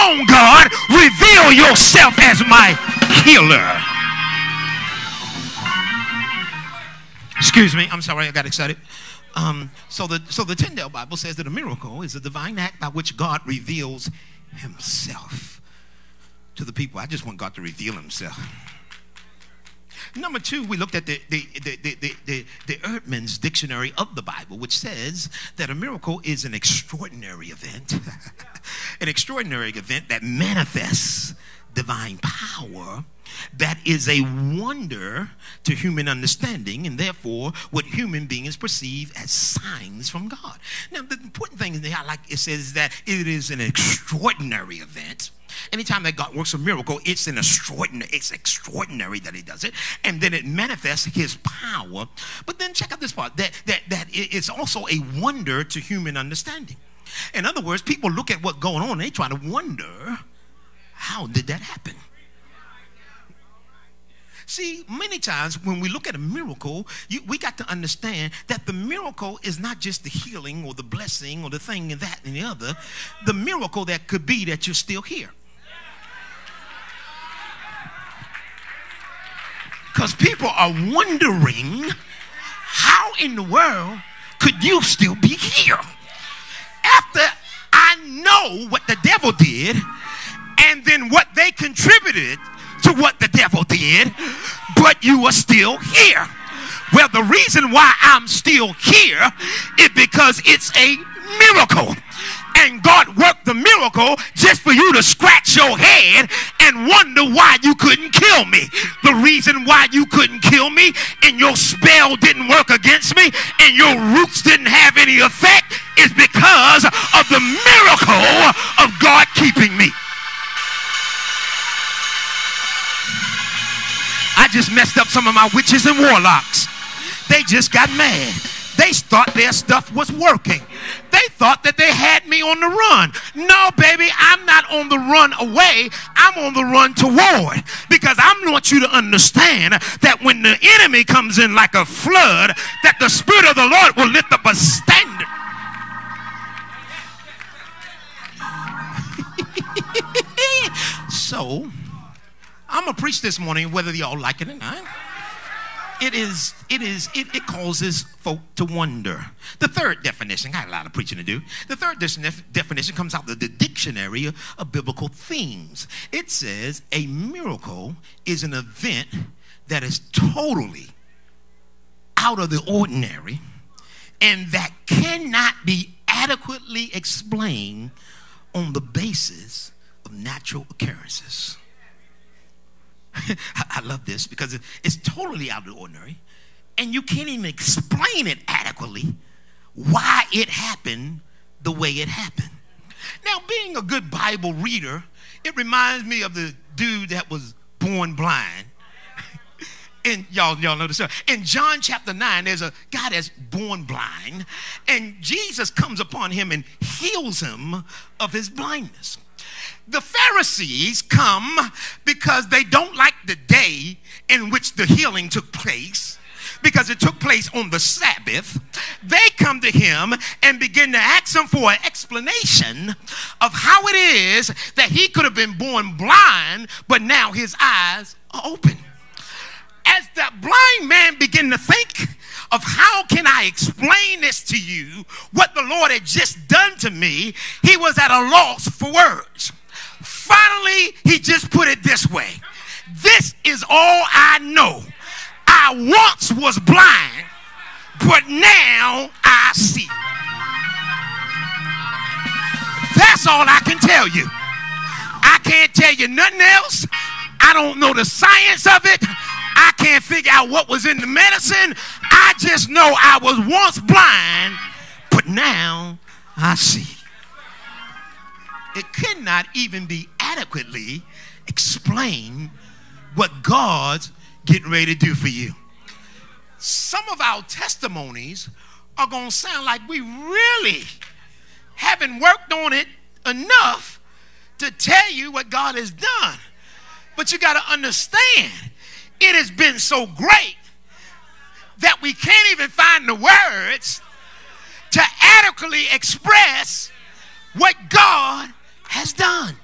on, God, reveal yourself as my healer. Excuse me, I'm sorry, I got excited. So the Tyndale Bible says that a miracle is a divine act by which God reveals himself to the people. I just want God to reveal himself. Number two, we looked at the Eerdmans Dictionary of the Bible, which says that a miracle is an extraordinary event, an extraordinary event that manifests divine power, that is a wonder to human understanding, and therefore what human beings perceive as signs from God. Now, the important thing is, it says that it is an extraordinary event. Anytime that God works a miracle, it's extraordinary that he does it, and then it manifests his power. But then check out this part, that it's also a wonder to human understanding. In other words, people look at what's going on, and they try to wonder, how did that happen? See, many times when we look at a miracle, we got to understand that the miracle is not just the healing or the blessing or the thing and that and the other. The miracle that could be that you're still here. Because people are wondering, how in the world could you still be here? After I know what the devil did, and then what they contributed to what the devil did, but you are still here. Well, the reason why I'm still here is because it's a miracle. And God worked the miracle just for you to scratch your head and wonder why you couldn't kill me. The reason why you couldn't kill me and your spell didn't work against me and your roots didn't have any effect is because of the miracle of God keeping me. I just messed up some of my witches and warlocks. They just got mad. They thought their stuff was working. They thought that they had me on the run. No, baby, I'm not on the run away. I'm on the run toward. Because I want you to understand that when the enemy comes in like a flood, that the Spirit of the Lord will lift up a standard. So, I'm going to preach this morning whether y'all like it or not. It causes folk to wonder. The third definition, I got a lot of preaching to do. The third definition comes out of the dictionary of biblical themes. It says a miracle is an event that is totally out of the ordinary and that cannot be adequately explained on the basis of natural occurrences. I love this because it's totally out of the ordinary and you can't even explain it adequately why it happened the way it happened. Now, being a good Bible reader, it reminds me of the dude that was born blind. And y'all know the story. In John chapter 9, there's a guy that's born blind, and Jesus comes upon him and heals him of his blindness. The Pharisees come because they don't like the day in which the healing took place, because it took place on the Sabbath. They come to him and begin to ask him for an explanation of how it is that he could have been born blind, but now his eyes are open. As that blind man began to think of how can I explain this to you, what the Lord had just done to me, he was at a loss for words. Finally, he just put it this way. This is all I know. I once was blind, but now I see. That's all I can tell you. I can't tell you nothing else. I don't know the science of it. I can't figure out what was in the medicine. I just know I was once blind, but now I see. It could not even be adequately explained what God's getting ready to do for you. Some of our testimonies are going to sound like we really haven't worked on it enough to tell you what God has done. But you got to understand, it has been so great that we can't even find the words to adequately express what God has done.